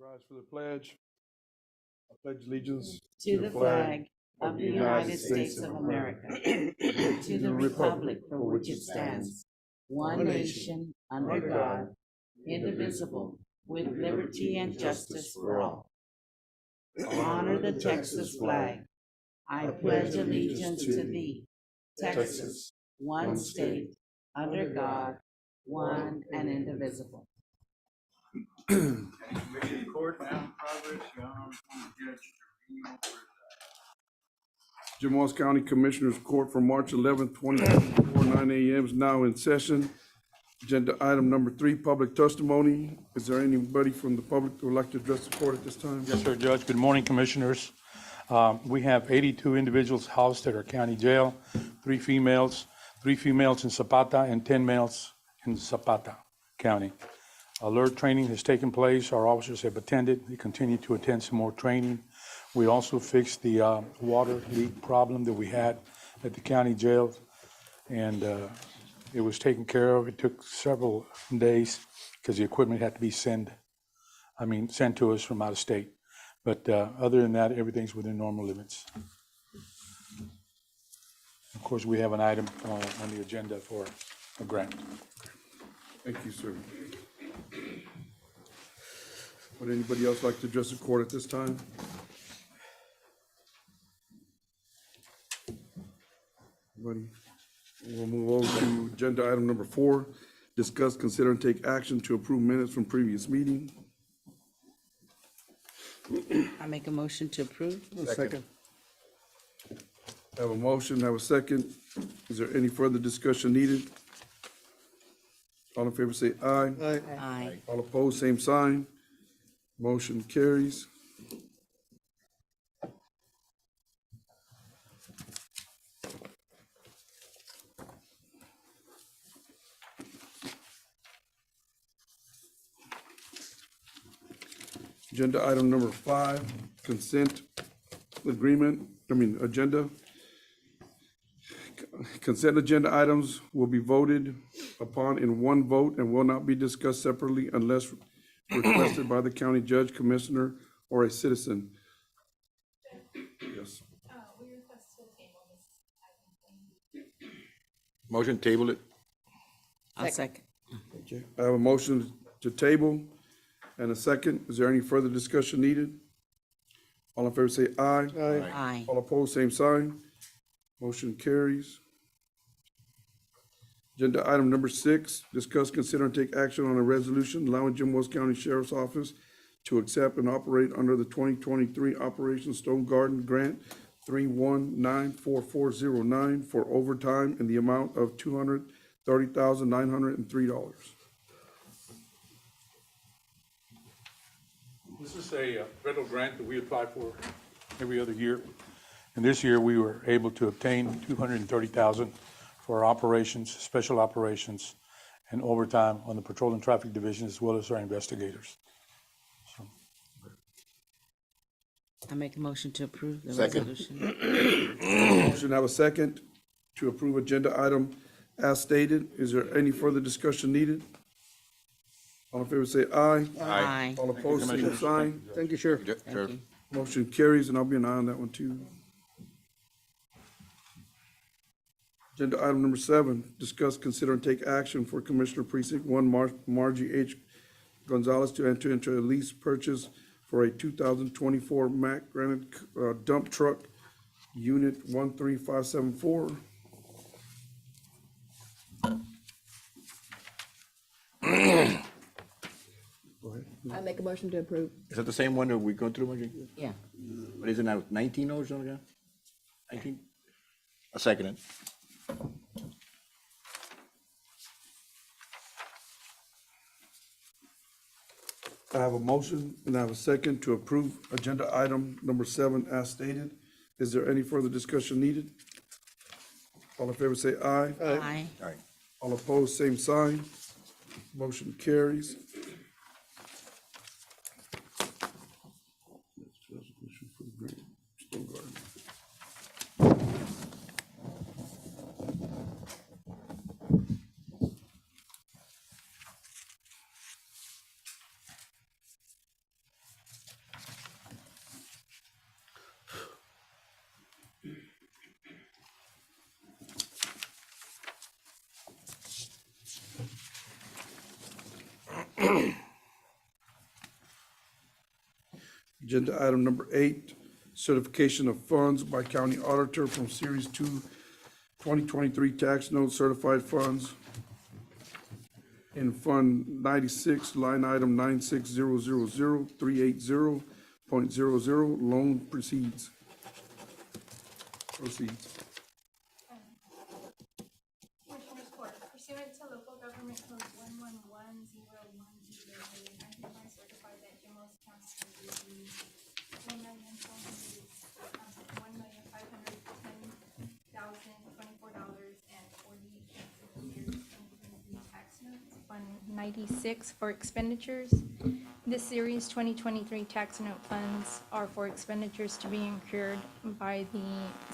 Rise for the pledge. I pledge allegiance to the flag of the United States of America, to the republic for which it stands, one nation, under God, indivisible, with liberty and justice for all. Honor the Texas flag. I pledge allegiance to thee, Texas, one state, under God, one and indivisible. Committee court now in progress, Your Honor, Judge Trevino presides. Jim Walls County Commissioners Court for March 11th, 2024, 9 a.m. is now in session. Agenda item number 3, public testimony. Is there anybody from the public who would like to address the court at this time? Yes, sir, Judge. Good morning, Commissioners. We have 82 individuals housed at our county jail, 3 females in Zapata and 10 males in Zapata County. Alert training has taken place. Our officers have attended. We continue to attend some more training. We also fixed the water leak problem that we had at the county jail, and it was taken care of. It took several days because the equipment had to be sent to us from out of state. But other than that, everything's within normal limits. Of course, we have an item on the agenda for a grant. Thank you, sir. Would anybody else like to address the court at this time? Anybody? We'll move over to agenda item number 4, discuss, consider, and take action to approve minutes from previous meeting. I make a motion to approve. Second. I have a motion, I have a second. Is there any further discussion needed? All in favor say aye. Aye. All opposed, same sign. Motion carries. Agenda item number 5, consent agenda. Consent agenda items will be voted upon in one vote and will not be discussed separately unless requested by the county judge, commissioner, or a citizen. Yes. We request to table this item. Motion to table it. I'll second. Okay. I have a motion to table and a second. Is there any further discussion needed? All in favor say aye. Aye. All opposed, same sign. Motion carries. Agenda item number 6, discuss, consider, and take action on a resolution allowing Jim Wells County Sheriff's Office to accept and operate under the 2023 Operation Stone Garden Grant 3194409 for overtime in the amount of $230,903. This is a federal grant that we apply for every other year. And this year, we were able to obtain $230,000 for our operations, special operations, and overtime on the Patrol and Traffic Division, as well as our investigators. So, I make a motion to approve the Second. resolution. Motion, have a second to approve agenda item as stated. Is there any further discussion needed? All in favor say aye. Aye. All opposed, same sign. Thank you, Sheriff. Thank you. Motion carries, and I'll be an eye on that one too. Agenda item number 7, discuss, consider, and take action for Commissioner Precinct 1 Margie H. Gonzalez to enter into a lease purchase for a 2024 Mack Granite dump truck, Unit 13574. Go ahead. I make a motion to approve. Is that the same one that we go through, Margie? Yeah. What is it now, 19 or something? 19? A second. I have a motion and I have a second to approve agenda item number 7 as stated. Is there any further discussion needed? All in favor say aye. Aye. All right. All opposed, same sign. Motion carries. Agenda item number 8, certification of funds by county auditor from Series 2, 2023 tax note certified funds in Fund 96, line item 96000-380.00, loan proceeds. Commissioners Court, pursuant to local government code 1110108, I hereby certify that Jimos County will be $1,410,24.40 tax notes. Fund 96 for expenditures. This series 2023 tax note funds are for expenditures to be incurred by the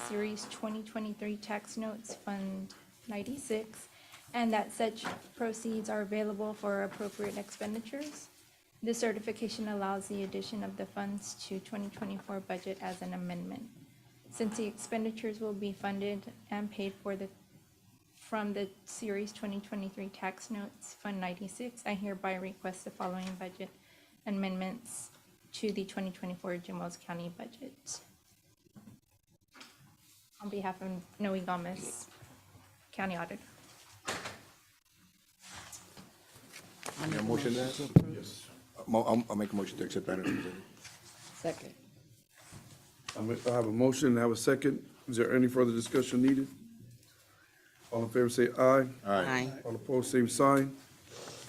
series 2023 tax notes Fund 96, and that such proceeds are available for appropriate expenditures. This certification allows the addition of the funds to 2024 budget as an amendment. Since the expenditures will be funded and paid for from the Series 2023 tax notes, Fund 96, I hereby request the following budget amendments to the 2024 Jimos County budget. On behalf of Noe Gomez, County Auditor. Your motion there? Yes. I'll make a motion to accept that. Second. I have a motion and I have a second. Is there any further discussion needed? All in favor say aye. Aye. All opposed, same sign.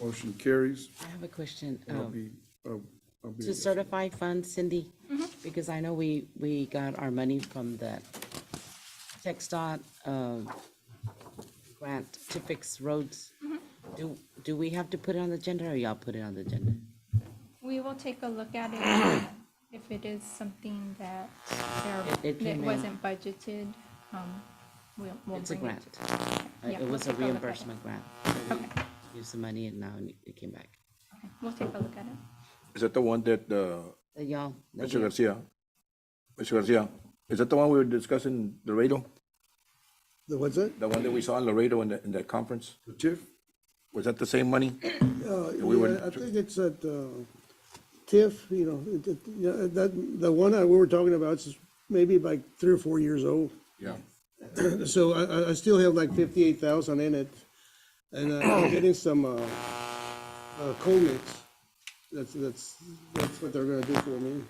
Motion carries. I have a question. And I'll be To certify funds, Cindy, because I know we got our money from the TxDOT grant to fix roads. Do we have to put it on the agenda, or y'all put it on the agenda? We will take a look at it. If it is something that It that came in. wasn't budgeted, we'll It's a bring it. grant. Yeah, It we'll was a take a look at it. reimbursement grant. Okay, Used the money and now it came back. okay, we'll take a look at it. Is that the one that, Y'all. Mr. Garcia? Mr. Garcia, is that the one we were discussing, Laredo? The what's that? The one that we saw in Laredo in that conference? The TIF? Was that the same money? We were- Yeah, I think it's at TIF, you know, that, the one that we were talking about is maybe like 3 or 4 years old. Yeah. So I still have like 58,000 in it. And I'm getting some coal mix. That's what they're gonna do for me.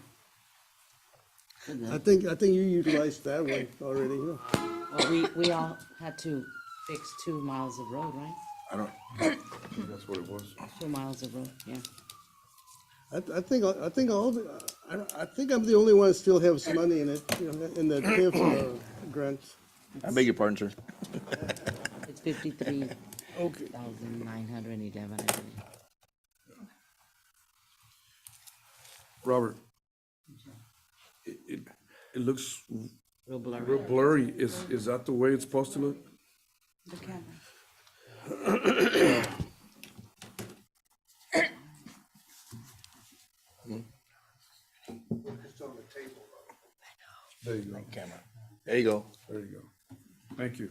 I think you utilized that one already, you know. Well, we all had to fix 2 miles of road, right? I don't, That's what it was. 2 miles of road, yeah. I think I'm the only one that still has money in it, you know, in the TIF grant. I beg your pardon, sir. It's 53,911, Okay. I believe. Robert, it looks Real blurry. real blurry. Is that the way it's supposed to look? The camera. There you go. Camera. There you go. There you go. Thank you.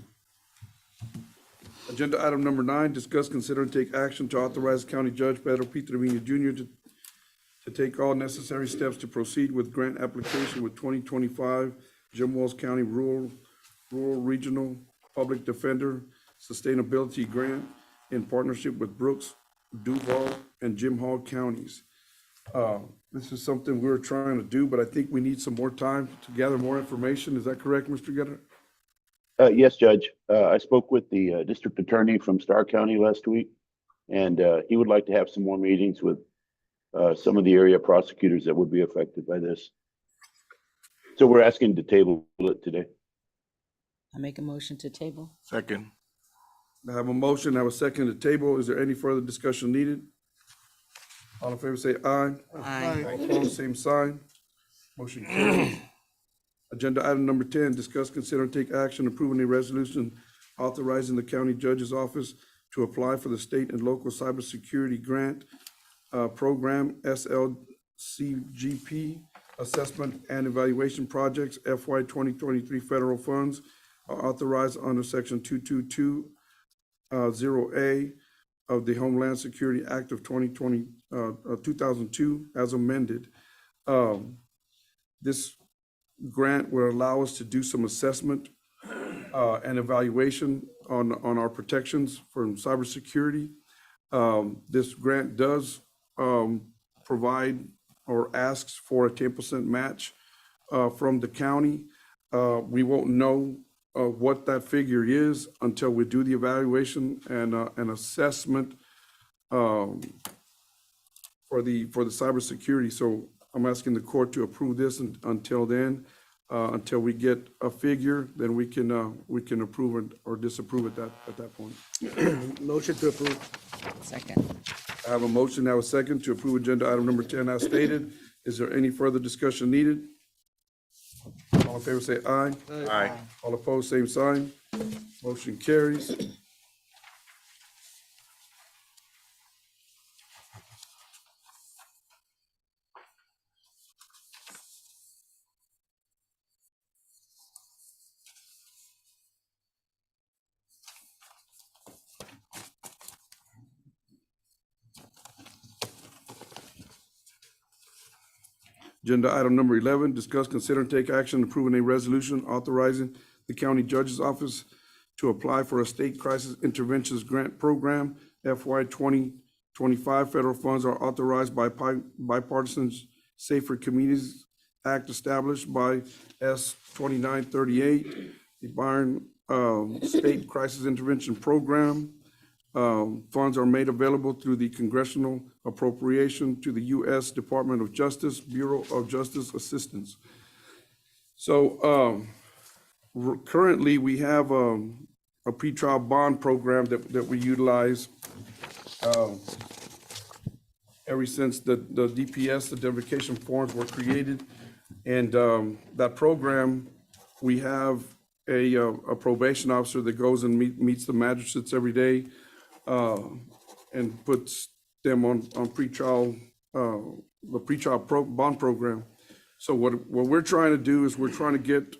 Agenda item number 9, discuss, consider, and take action to authorize County Judge Pedro P. Trevino Jr. to take all necessary steps to proceed with grant application with 2025 Jim Wells County Rural Regional Public Defender Sustainability Grant in partnership with Brooks, Duval, and Jim Hall counties. This is something we're trying to do, but I think we need some more time to gather more information. Is that correct, Mr. Guerra? Yes, Judge. I spoke with the district attorney from Starr County last week, and he would like to have some more meetings with some of the area prosecutors that would be affected by this. So we're asking to table it today. I make a motion to table. Second. I have a motion, I have a second to table. Is there any further discussion needed? All in favor say aye. Aye. All opposed, same sign. Motion carries. Agenda item number 10, discuss, consider, and take action approving a resolution authorizing the county judge's office to apply for the state and local cybersecurity grant program SLCGP assessment and evaluation projects FY 2023 federal funds are authorized under section 2220A of the Homeland Security Act of 2002 as amended. This grant will allow us to do some assessment and evaluation on our protections from cybersecurity. This grant does provide or asks for a 10% match from the county. We won't know what that figure is until we do the evaluation and an assessment for the cybersecurity. So I'm asking the court to approve this until then, until we get a figure, then we can approve it or disapprove it at that point. Motion to approve. Second. I have a motion, I have a second to approve agenda item number 10 as stated. Is there any further discussion needed? All in favor say aye. Aye. All opposed, same sign. Motion carries. Agenda item number 11, discuss, consider, and take action approving a resolution authorizing the county judge's office to apply for a state crisis interventions grant program. FY 2025 federal funds are authorized by bipartisan Safer Communities Act established by S 2938, the Byron State Crisis Intervention Program. Funds are made available through the congressional appropriation to the U.S. Department of Justice, Bureau of Justice Assistance. So currently, we have a pretrial bond program that we utilize ever since the DPS, the identification forms were created. And that program, we have a probation officer that goes and meets the magistrates every day and puts them on pretrial, the pretrial bond program. So what we're trying to do is we're trying to get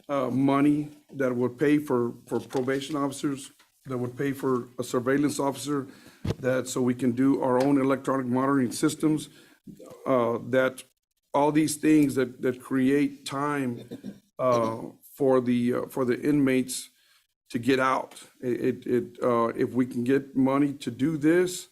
money that would pay for probation officers, that would pay for a surveillance officer, that so we can do our own electronic monitoring systems, that all these things that create time for the inmates to get out. If we can get money to do this,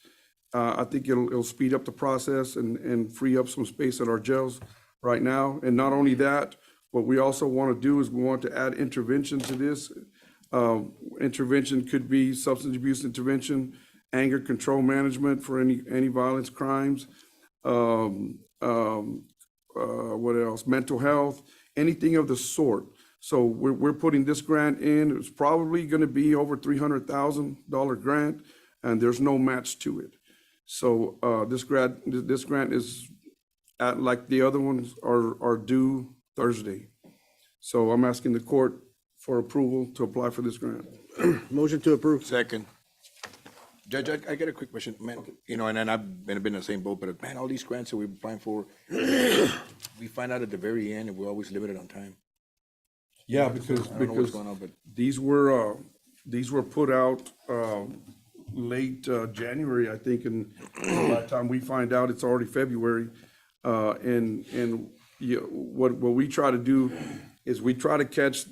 I think it'll speed up the process and free up some space at our jails right now. And not only that, what we also want to do is we want to add intervention to this. Intervention could be substance abuse intervention, anger control management for any violence crimes, what else? Mental health, anything of the sort. So we're putting this grant in. It's probably going to be over $300,000 grant, and there's no match to it. So this grant is like the other ones are due Thursday. So I'm asking the court for approval to apply for this grant. Motion to approve. Second. Judge, I got a quick question, man. You know, and I've been in the same boat, but man, all these grants that we're applying for, we find out at the very end, and we're always limited on time. Yeah, I don't know what's going on, but these were put out late January, I think, and by the time we find out, it's already February. And what we try to do is we try to catch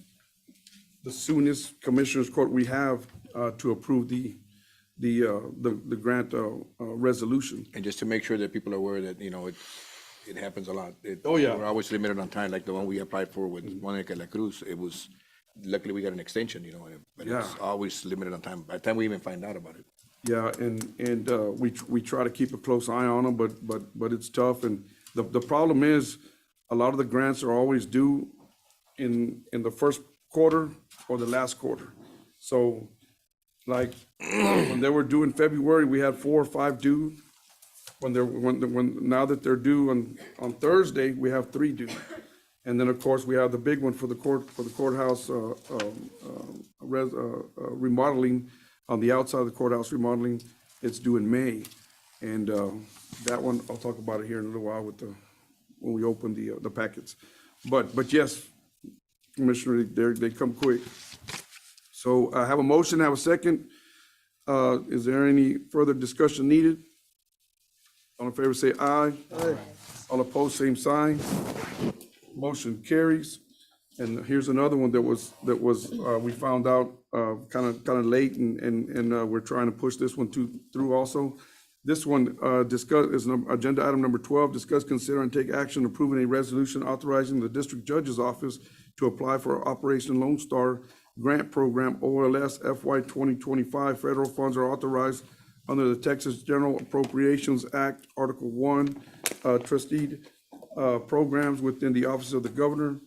the soonest commissioners court we have to approve the grant resolution. and just to make sure that people are aware that, you know, it happens a lot. Oh, yeah. We're always limited on time, like the one we applied for with Monica La Cruz. It was, luckily we got an extension, you know, but it's Yeah. always limited on time by the time we even find out about it. Yeah, and we try to keep a close eye on them, but it's tough. And the problem is, a lot of the grants are always due in the first quarter or the last quarter. So like when they were due in February, we had 4 or 5 due. Now that they're due on Thursday, we have 3 due. And then, of course, we have the big one for the courthouse remodeling, on the outside of the courthouse remodeling. It's due in May. And that one, I'll talk about it here in a little while when we open the packets. But yes, Commissioner, they come quick. So I have a motion, I have a second Is there any further discussion needed? All in favor say aye. Aye. All opposed, same sign. Motion carries. And here's another one that was, we found out, kind of late and we're trying to push this one through also. This one, agenda item number 12, discuss, consider, and take action approving a resolution authorizing the district judge's office to apply for Operation Lone Star Grant Program, OLS FY 2025. Federal funds are authorized under the Texas General Appropriations Act, Article 1, trustee programs within the Office of the Governor.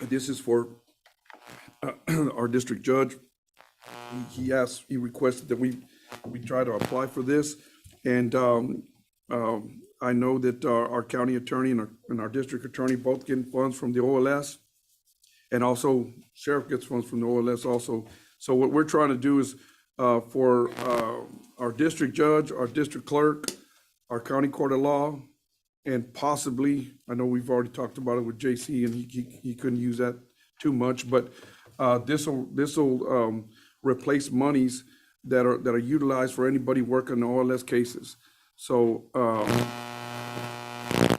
This is for our district judge. He requested that we try to apply for this. And I know that our county attorney and our district attorney both getting funds from the OLS. And also sheriff gets funds from the OLS also. So what we're trying to do is for our district judge, our district clerk, our county court of law, and possibly, I know we've already talked about it with JC and he couldn't use that too much, but this'll replace monies that are utilized for anybody working on OLS cases. So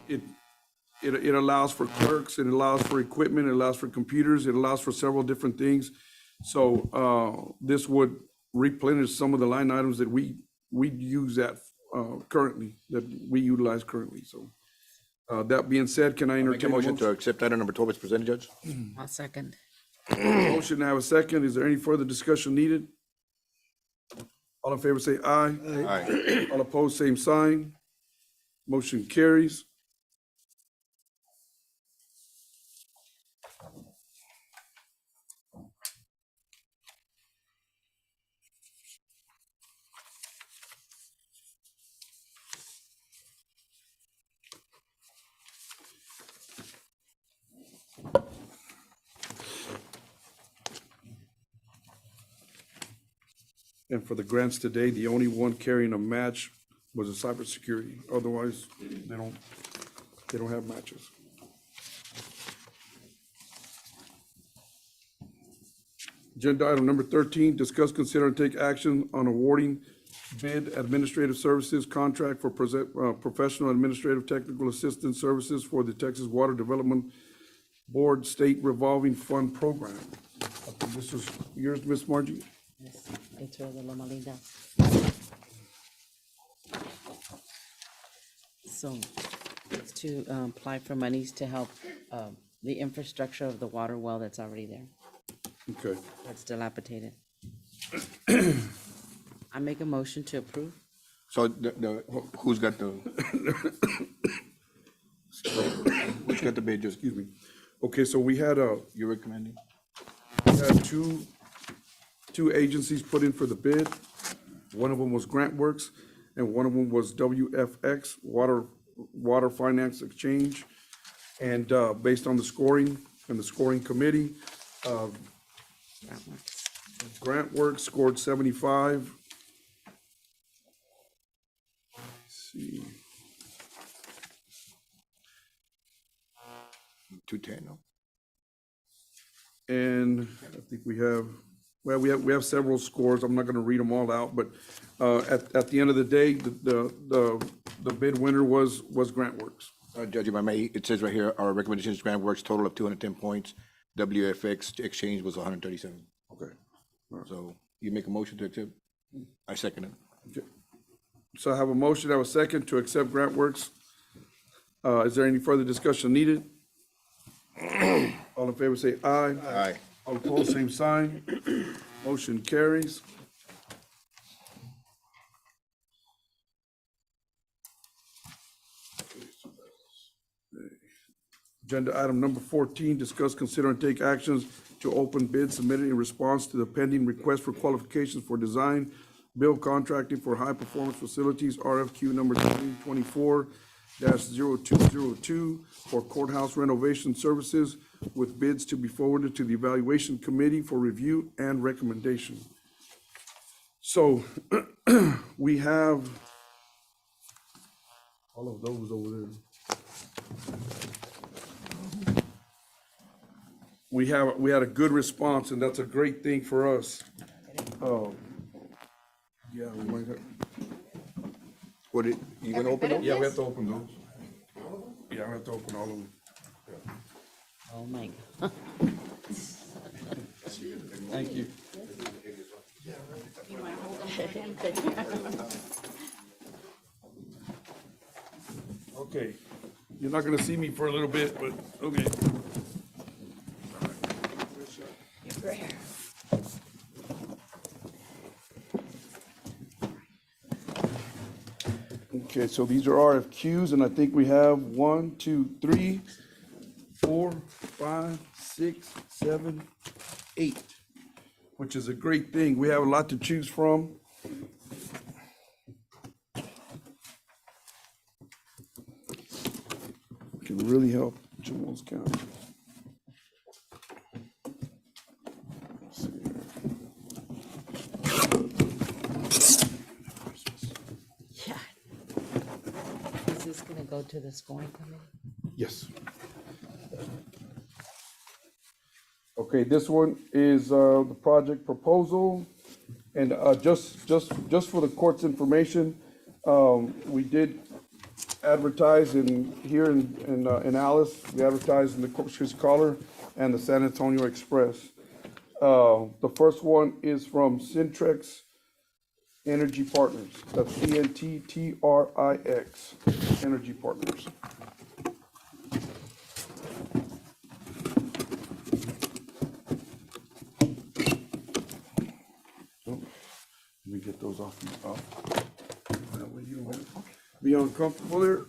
it allows for clerks, it allows for equipment, it allows for computers, it allows for several different things. So this would replenish some of the line items that we use currently, that we utilize currently. So that being said, can I Make a entertain a motion motion? to accept item number 12 as presented, Judge. I'll second. Motion, I have a second. Is there any further discussion needed? All in favor say aye. Aye. All opposed, same sign. Motion carries. And for the grants today, the only one carrying a match was a cybersecurity. Otherwise, they don't have matches. Agenda item number 13, discuss, consider, and take action on awarding bid administrative services contract for professional administrative technical assistance services for the Texas Water Development Board State Revolving Fund Program. I think this is yours, Ms. Margie? Yes, Pedro de Loma Linda. So it's to apply for monies to help the infrastructure of the water well that's already there. Okay. That's dilapidated. I make a motion to approve. So who's got the, who's got the bid, Judge? Excuse me. Okay, so we had You're recommending? two agencies put in for the bid. One of them was GrantWorks, and one of them was WFX, Water Finance Exchange. And based on the scoring and the scoring committee, GrantWorks scored 75. Let's see. 210, no? And I think we have several scores. I'm not gonna read them all out, but at the end of the day, the bid winner was GrantWorks. Judge, if I may, it says right here, our recommendation is Grant Works total of 210 points. WFX exchange was 137. Okay. So you make a motion to accept? I second it. Okay. So I have a motion, I have a second to accept GrantWorks. Is there any further discussion needed? All in favor say aye. Aye. All opposed, same sign. Motion carries. Agenda item number 14, discuss, consider, and take actions to open bids submitted in response to the pending request for qualifications for design, build contracting for high-performance facilities, RFQ number 2024-0202 for courthouse renovation services, with bids to be forwarded to the evaluation committee for review and recommendation. So we have all of those over there. we had a good response, and that's a great thing for us. Yeah, we might have, What, you gonna open those? yeah, we have to open those. Yeah, we have to open all of them. Oh, my God. Thank you. Okay, you're not gonna see me for a little bit, but, okay. Okay, so these are RFQs, and I think we have 1, 2, 3, 4, 5, 6, 7, 8, which is a great thing. We have a lot to choose from. Can really help Jules County. Let's see here. Yeah. Is this gonna go to the scoring committee? Yes. Okay, this one is the project proposal. And just for the court's information, we did advertise here in Alice. We advertised in the Corpus Christi Caller and the San Antonio Express. The first one is from Centrex Energy Partners. That's CNTTRIX Energy Partners. Let me get those off. That way you don't have to be uncomfortable there.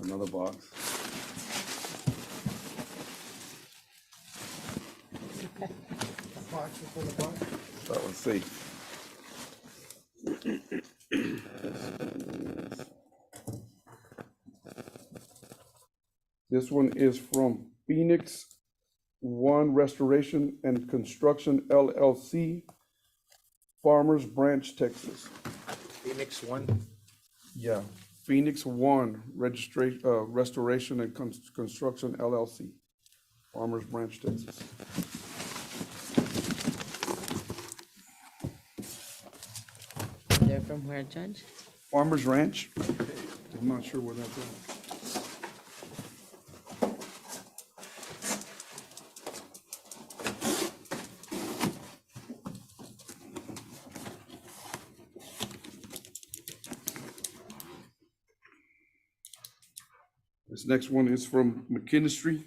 Another box. That was safe. This one is from Phoenix One Restoration and Construction LLC, Farmers Branch, Texas. Phoenix one? Yeah, Phoenix One Restoration and Construction LLC, Farmers Branch, Texas. They're from where, Judge? Farmers Ranch, I'm not sure where that's at. This next one is from McKinstry.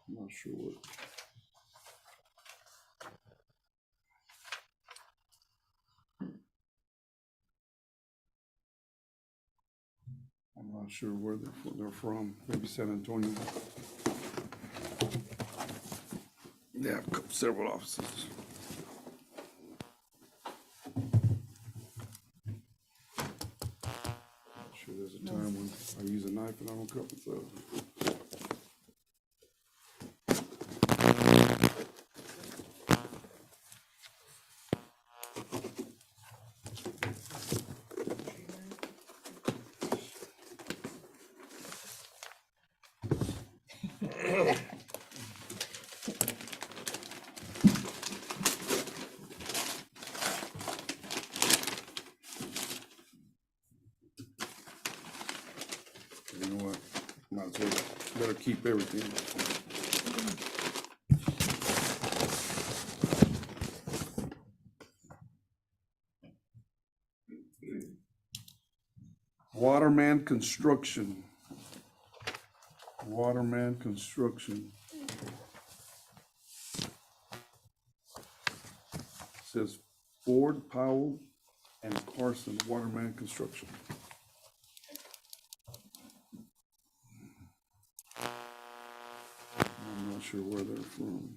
I'm not sure what. I'm not sure where they're from, maybe San Antonio. They have several offices. Sure, there's a time when I use a knife and I don't cut myself. You know what? Might as well, better keep everything. Waterman Construction. Waterman Construction. says Ford, Powell, and Carson Waterman Construction. I'm not sure where they're from.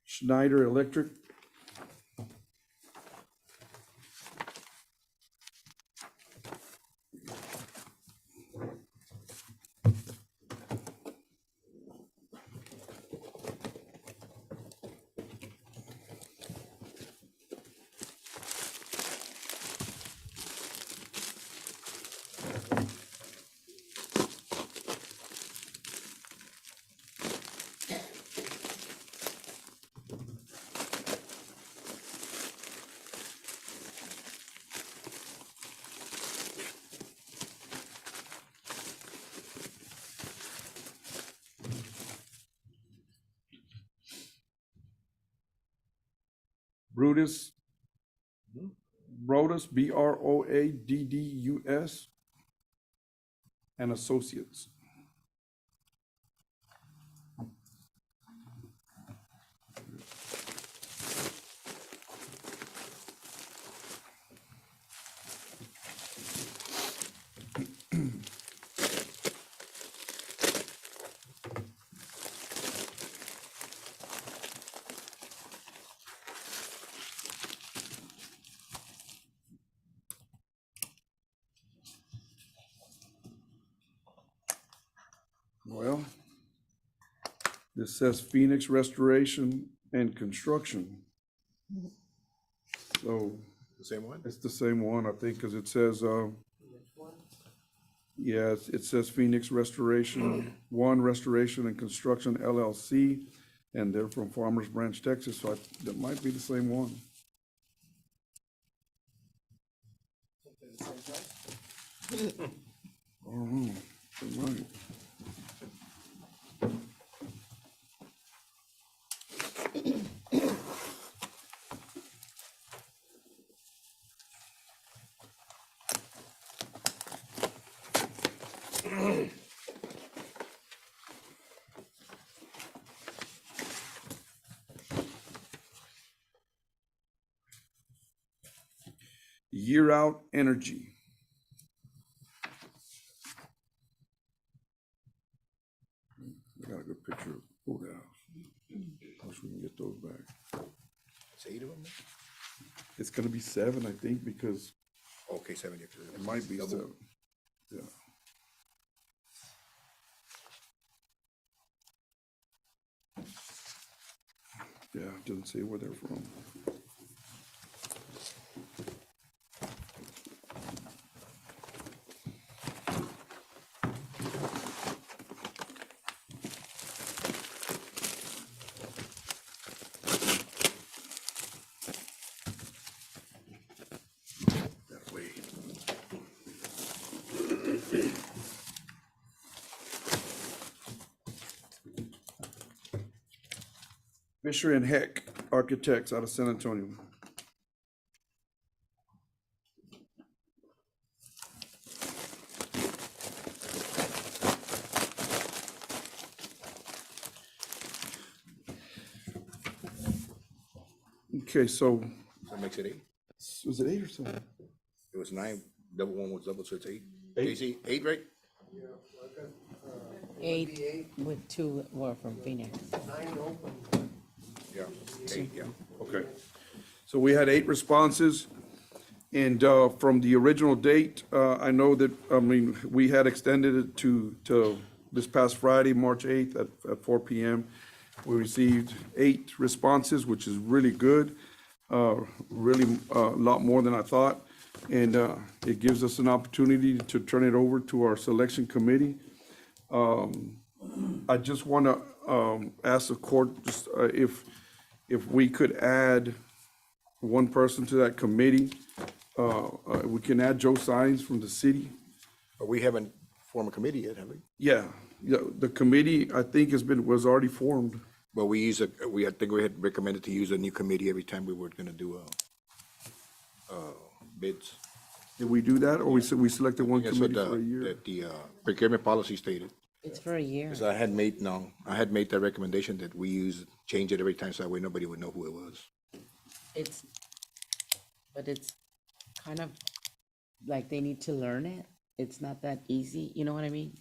Schneider Electric. Brutus, Broadus, and Associates. Well, this says Phoenix Restoration and Construction. So The same one? it's the same one, I think, because it says, yeah, it says Phoenix Restoration, Restoration and Construction LLC, and they're from Farmers Branch, Texas, so that might be the same one. Oh, right. Year Out Energy. I got a good picture of both house. Wish we can get those back. It's 8 of them? It's gonna be 7, I think, because Okay, 7. it might be 7. Yeah. Yeah, it doesn't say where they're from. That way. Fisher and Heck Architects out of San Antonio. Okay, so, So it makes it 8. was it 8 or 7? It was 9, double one was double, so it's 8. JC, 8, right? 8 with 2 were from Phoenix. Yeah, 8, yeah. Okay. So we had 8 responses, and from the original date, I know that, we had extended it to this past Friday, March 8th at 4 PM. We received 8 responses, which is really good, really a lot more than I thought. And it gives us an opportunity to turn it over to our selection committee. I just want to ask the court just, if we could add one person to that committee. We can add Joe Sines from the city. But we haven't formed a committee yet, have we? Yeah, the committee, I think, was already formed. But I think we had recommended to use a new committee every time we were gonna do bids. Did we do that, or we selected one That's what committee for a year? that the procurement policy stated. It's for a year. Because I had made that recommendation that we change it every time, so that way nobody would know who it was. But it's kind of like they need to learn it. It's not that easy, you know what I mean?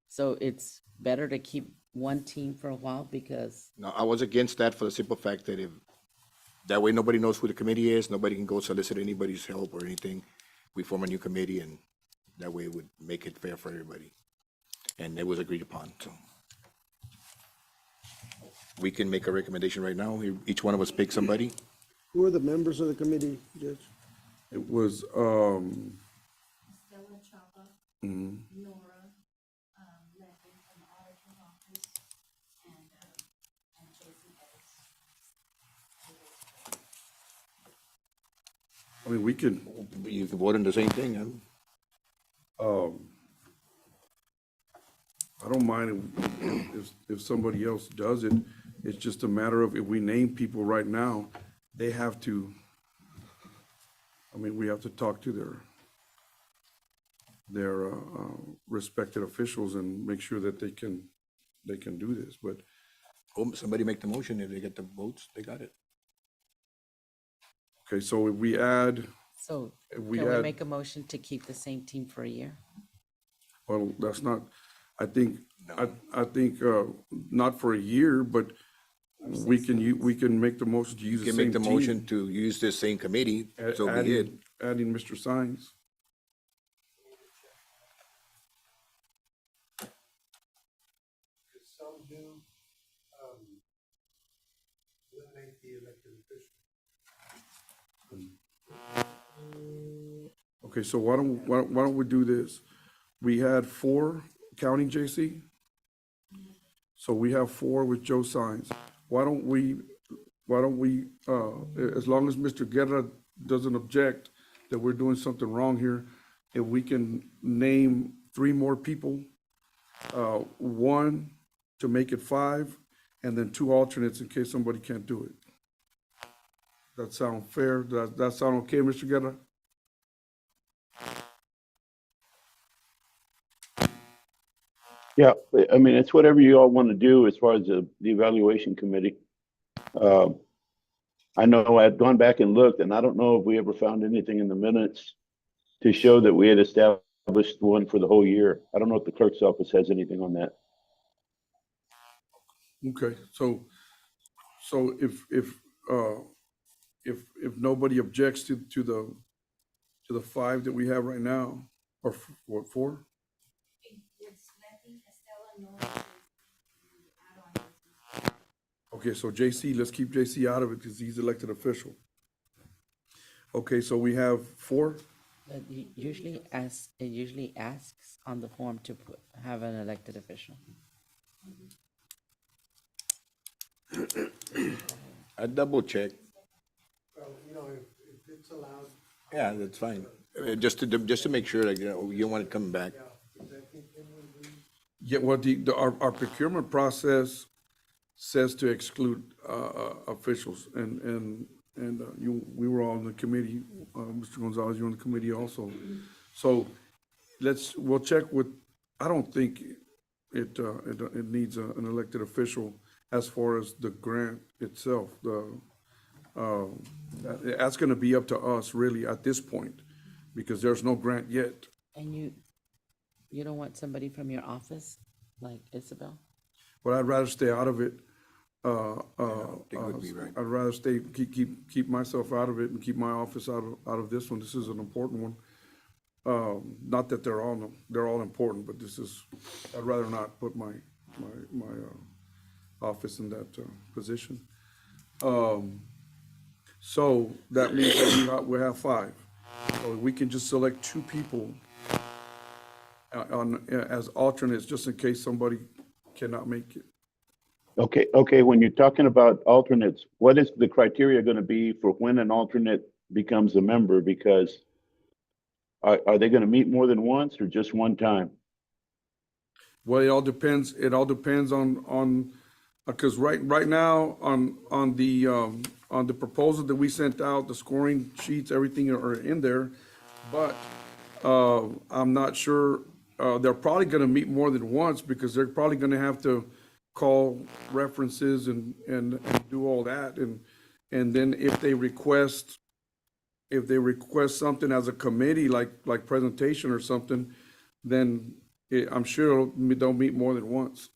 So it's better to keep one team for a while because, No, I was against that for the simple fact that that way nobody knows who the committee is, nobody can go solicit anybody's help or anything. We form a new committee, and that way it would make it fair for everybody. And it was agreed upon, so. We can make a recommendation right now. Each one of us pick somebody. Who are the members of the committee, Judge? It was, Stella Chapa, mhm. Nora, Leslie from the auditor's office, and Jason Ellis. I mean, we can, You can vote on the same thing, huh? I don't mind if somebody else does it. It's just a matter of if we name people right now, they have to, I mean, we have to talk to their respected officials and make sure that they can do this, but Somebody make the motion. If they get the votes, they got it. okay, so if we add, so If can we we add- make a motion to keep the same team for a year? well, that's not, I think, I think, not for a year, but we can make the motion to use You the can same make the team. motion to use this same committee, so be it. Adding Mr. Sines. Some do, eliminate the elected official. Okay, so why don't we do this? We had 4 counting JC. So we have 4 with Joe Sines. Why don't we, as long as Mr. Guerra doesn't object that we're doing something wrong here, if we can name 3 more people, 1 to make it 5, and then 2 alternates in case somebody can't do it. That sound fair? Does that sound okay, Mr. Guerra? Yeah, I mean, it's whatever you all want to do as far as the evaluation committee. I know I've gone back and looked, and I don't know if we ever found anything in the minutes to show that we had established one for the whole year. I don't know if the clerk's office has anything on that. Okay, so if nobody objects to the 5 that we have right now, or what, 4? It's Leslie, Estella, Nora, and add on. Okay, so JC, let's keep JC out of it because he's elected official. Okay, so we have 4? But it usually asks on the form to have an elected official. I double check. Well, you know, if it's allowed, Yeah, that's fine. Just to make sure, like, you know, you don't want it coming back. Yeah, well, our procurement process says to exclude officials, and we were all in the committee, Mr. Gonzalez, you're on the committee also. So we'll check with, I don't think it needs an elected official as far as the grant itself. That's gonna be up to us really at this point, because there's no grant yet. And you don't want somebody from your office, like Isabel? But I'd rather stay out of it. think would be right. I'd rather keep myself out of it and keep my office out of this one. This is an important one. Not that they're all important, but I'd rather not put my office in that position. So that means that we have 5. So we can just select two people as alternates, just in case somebody cannot make it. Okay, when you're talking about alternates, what is the criteria gonna be for when an alternate becomes a member? Because are they gonna meet more than once or just one time? Well, it all depends on, because right now, on the proposal that we sent out, the scoring sheets, everything are in there. But, I'm not sure, they're probably gonna meet more than once, because they're probably gonna have to call references and do all that, and then if they request something as a committee, like presentation or something, then I'm sure they'll meet more than once.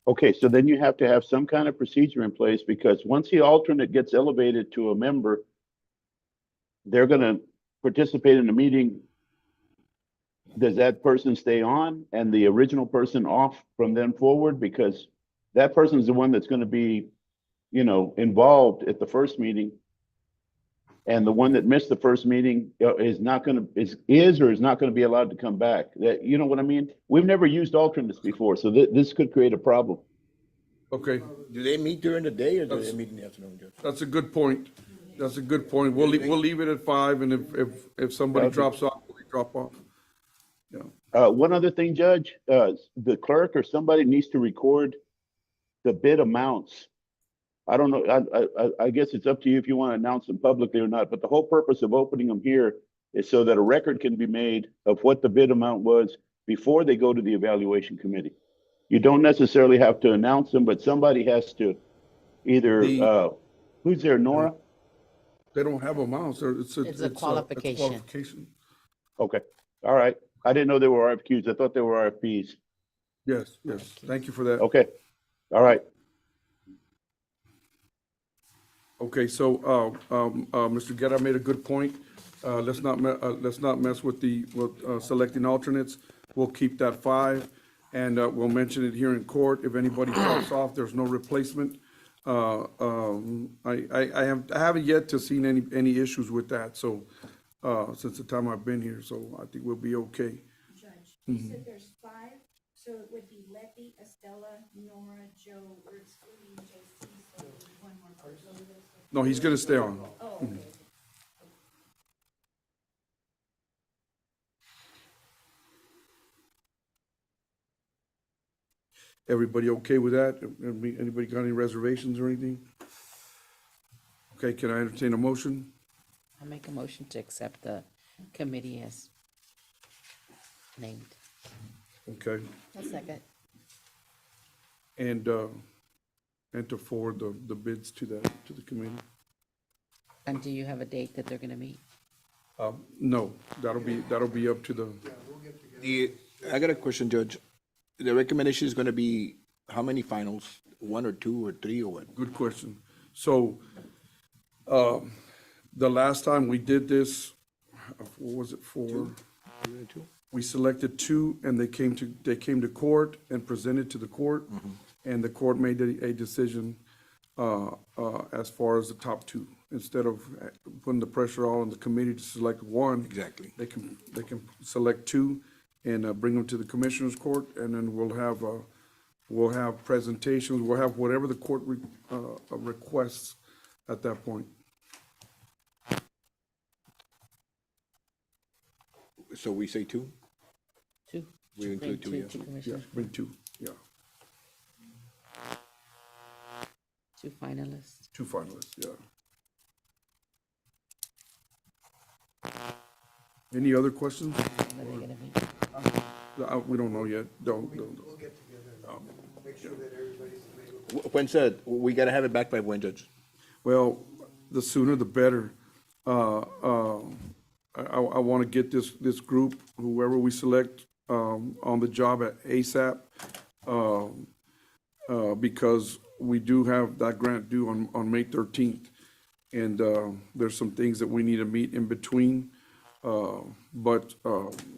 Okay, so then you have to have some kind of procedure in place, because once the alternate gets elevated to a member, they're gonna participate in the meeting. Does that person stay on and the original person off from then forward? Because that person's the one that's gonna be, involved at the first meeting. And the one that missed the first meeting is not gonna, is or is not gonna be allowed to come back. That, you know what I mean? We've never used alternates before, so this could create a problem. Okay, Do they meet during the day or do they meet in the afternoon, Judge? that's a good point. That's a good point. We'll leave it at 5, and if somebody Okay. drops off, we drop off. Yeah. One other thing, Judge, the clerk or somebody needs to record the bid amounts. I don't know, I guess it's up to you if you want to announce them publicly or not, but the whole purpose of opening them here is so that a record can be made of what the bid amount was before they go to the evaluation committee. You don't necessarily have to announce them, but somebody has to either, who's there, Nora? They don't have amounts, It's a qualification. qualification. Okay, all right. I didn't know there were RFQs. I thought they were RFPs. Yes, thank you for that. Okay, all right. Okay, so, Mr. Guerra made a good point. Let's not mess with selecting alternates. We'll keep that 5, and, we'll mention it here in court. If anybody drops off, there's no replacement. I haven't yet to seen any issues with that, so, since the time I've been here, so I think we'll be okay. Judge, you said there's 5, so it would be Letty, Estella, Nora, Joe, we're excluding JC, so one more person. No, he's gonna stay on. Oh, okay. Everybody okay with that? Anybody got any reservations or anything? Okay, can I entertain a motion? I make a motion to accept the committee as named. Okay, A second. and to forward the bids to the committee? And do you have a date that they're gonna meet? No, that'll be up to the, I got a question, Judge. The recommendation is gonna be how many finals? 1 or 2 or 3 or what? good question. So, the last time we did this, what was it for? We selected 2, and they came to court and presented to the court, and the court made a decision as far as the top 2. Instead of putting the pressure all on the committee to select 1. Exactly. They can select 2 and bring them to the commissioner's court, and then we'll have presentations, we'll have whatever the court requests at that point. So we say 2? 2. We include 2, yeah. Two Yeah, commissioners, bring 2, yeah, 2 finalists. 2 finalists, yeah. Any other questions? When are they gonna meet? We don't know yet, don't. When's that? We gotta have it back by when, Judge? Well, the sooner the better. I want to get this group, whoever we select, on the job at ASAP, because we do have that grant due on May 13th. And there's some things that we need to meet in between. But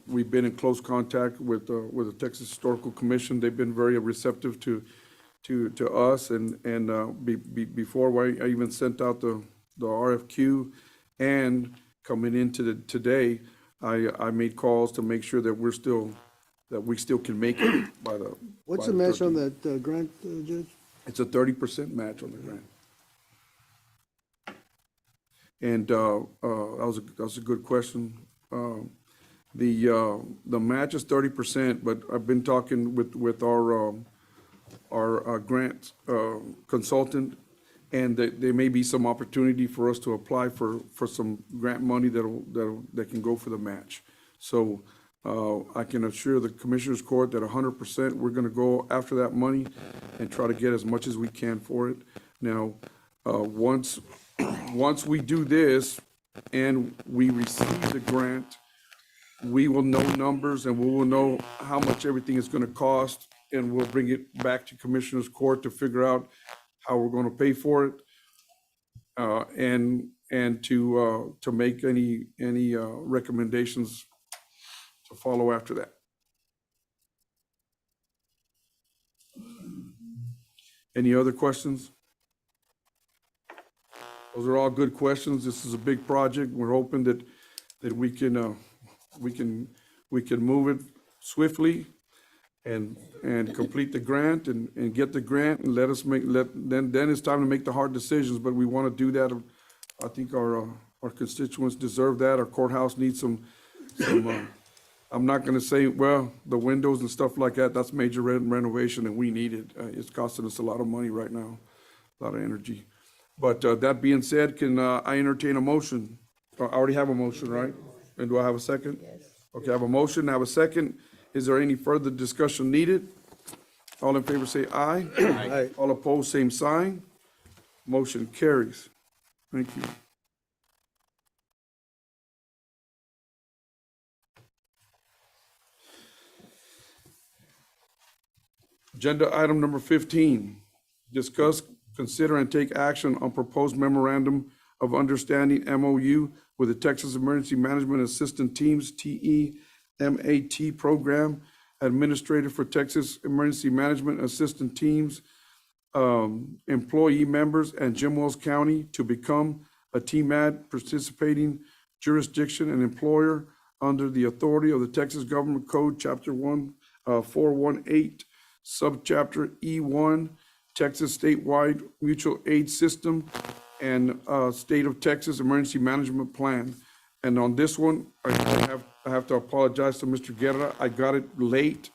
we've been in close contact with the Texas Historical Commission. They've been very receptive to us, and before I even sent out the RFQ, and coming into today, I made calls to make sure that we still can make it by the. What's by the match on 13th. that grant, Judge? It's a 30% match on the grant. And that was a good question. The match is 30%, but I've been talking with our grant consultant, and there may be some opportunity for us to apply for some grant money that can go for the match. So I can assure the Commissioners Court that 100%, we're gonna go after that money and try to get as much as we can for it. Now, once we do this and we receive the grant, we will know numbers and we will know how much everything is gonna cost, and we'll bring it back to Commissioners Court to figure out how we're gonna pay for it. And to make any recommendations to follow after that. Any other questions? Those are all good questions. This is a big project. We're hoping that we can move it swiftly and complete the grant and get the grant and then it's time to make the hard decisions, but we want to do that. I think our constituents deserve that. Our courthouse needs some I'm not gonna say, well, the windows and stuff like that, that's major renovation and we need it. It's costing us a lot of money right now, a lot of energy. But that being said, can I entertain a motion? I already have a motion, right? And do I have a second? Yes. Okay, I have a motion, I have a second. Is there any further discussion needed? All in favor say aye. Aye. All opposed, same sign. Motion carries. Thank you. Agenda item number 15, discuss, consider, and take action on proposed memorandum of understanding MOU with the Texas Emergency Management Assistant Teams, TEMAT program, administrator for Texas Emergency Management Assistant Teams, employee members, and Jim Wells County to become a TEMAT participating jurisdiction and employer under the authority of the Texas Government Code, Chapter 418, Subchapter E1, Texas Statewide Mutual Aid System, and State of Texas Emergency Management Plan. And on this one, I have to apologize to Mr. Guerra. I got it late,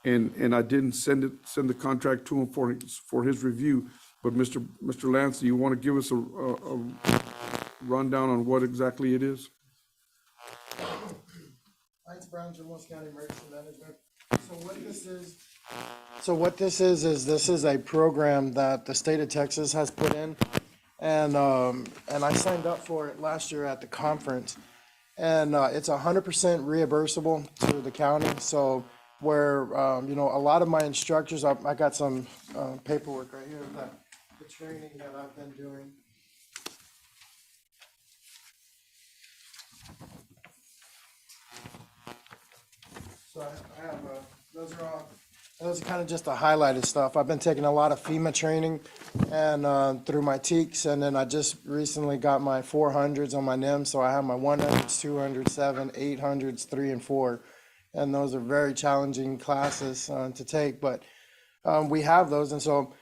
and I didn't send the contract to him for his review. But Mr. Lance, do you want to give us a rundown on what exactly it is? Lance Brown, Jim Wells County Emergency Management. So what this is this is a program that the state of Texas has put in, and I signed up for it last year at the conference, and it's 100% reimbursable to the county. So where you know, a lot of my instructors, I got some paperwork right here that the training that I've been doing. So I have those are kind of just the highlighted stuff. I've been taking a lot of FEMA training and through my TEACs, and then I just recently got my 400s on my NIM, so I have my 100s, 200s, 7, 800s, 3, and 4, and those are very challenging classes to take, but we have those. And so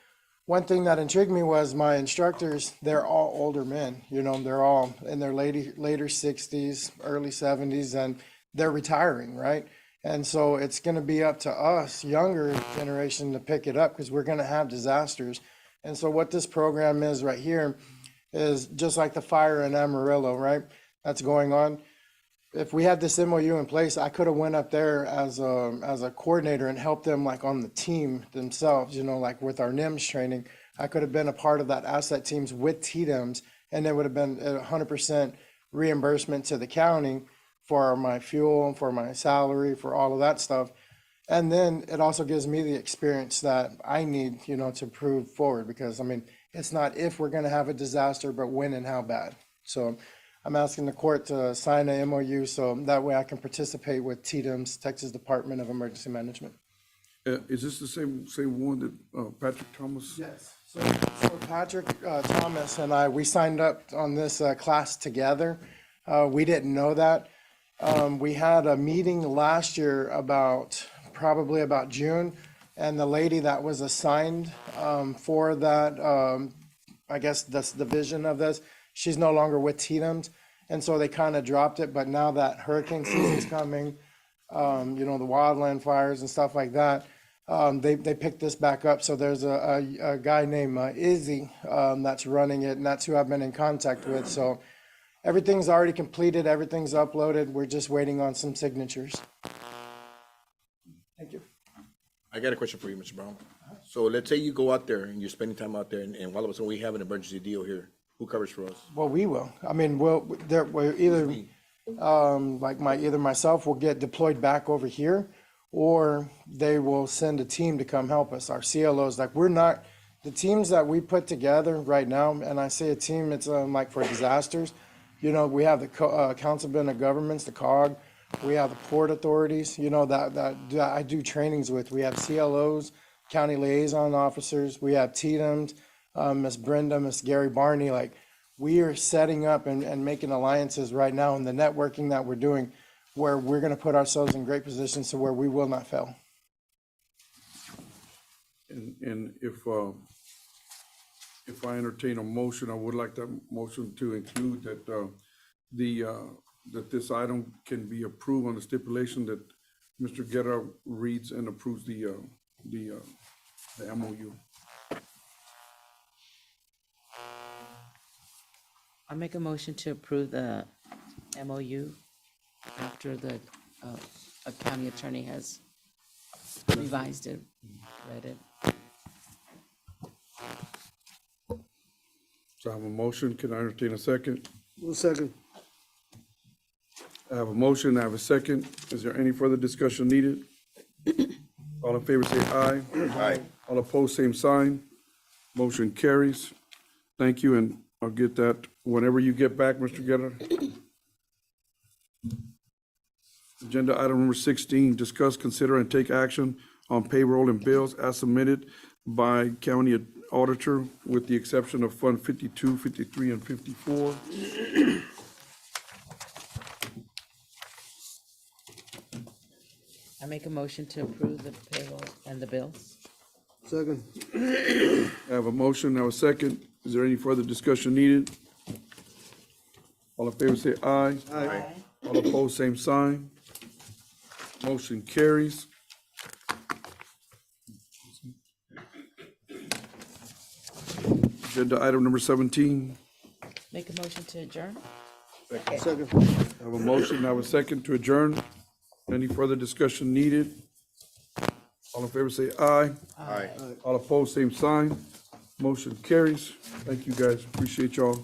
one thing that intrigued me was my instructors, they're all older men, you know, they're all in their later 60s, early 70s, and they're retiring, right? And so it's going to be up to us, younger generation, to pick it up because we're going to have disasters. And so what this program is right here is just like the fire in Amarillo, right? That's going on. If we had this MOU in place, I could have went up there as a coordinator and helped them like on the team themselves, you know, like with our NIMS training. I could have been a part of that asset teams with TDEMS, and it would have been 100% reimbursement to the county for my fuel, for my salary, for all of that stuff. And then it also gives me the experience that I need, you know, to prove forward, because I mean, it's not if we're gonna have a disaster, but when and how bad. So I'm asking the court to sign a MOU so that way I can participate with TDEMS, Texas Department of Emergency Management. Is this the same one that Patrick Thomas? Yes. So Patrick Thomas and we signed up on this class together. We didn't know that. We had a meeting last year probably about June, and the lady that was assigned for that, I guess that's the vision of this, she's no longer with Tatum's, and so they kind of dropped it, but now that hurricane season's coming, the wildland fires and stuff like that, they picked this back up. So there's a guy named Izzy that's running it, and that's who I've been in contact with. So everything's already completed, everything's uploaded. We're just waiting on some signatures. Thank you. I got a question for you, Mr. Brown. So let's say you go out there and you're spending time out there, and all of a sudden we have an emergency deal here. Who covers for us? Well, we will. I mean, we're either, either myself will get deployed back over here, or they will send a team to come help us. Our CLOs, the teams that we put together right now, and I say a team, it's like for disasters. We have the Council of Governments, the COG. We have the port authorities, that I do trainings with. We have CLOs, county liaison officers. We have TDMs, Miss Brenda, Miss Gary Barney. Like, we are setting up and making alliances right now, and the networking that we're doing, where we're going to put ourselves in great positions to where we will not fail. And if I entertain a motion, I would like that motion to include that that this item can be approved on the stipulation that Mr. Guerra reads and approves the MOU. I make a motion to approve the MOU after the county attorney has revised it, read it. So I have a motion. Can I entertain a second? One second. I have a motion. I have a second. Is there any further discussion needed? All in favor say aye. Aye. All opposed, same sign. Motion carries. Thank you, and I'll get that whenever you get back, Mr. Guerra. Agenda item number 16, discuss, consider, and take action on payroll and bills as submitted by county auditor with the exception of Fund 52, 53, and 54. I make a motion to approve the payroll and the bills. Second. I have a motion, I have a second. Is there any further discussion needed? All in favor say aye. Aye. All opposed, same sign. Motion carries. Agenda item number 17. Make a motion to adjourn? Second. I have a motion, I have a second to adjourn. Any further discussion needed? All in favor say aye. Aye. All opposed, same sign. Motion carries. Thank you, guys. Appreciate y'all.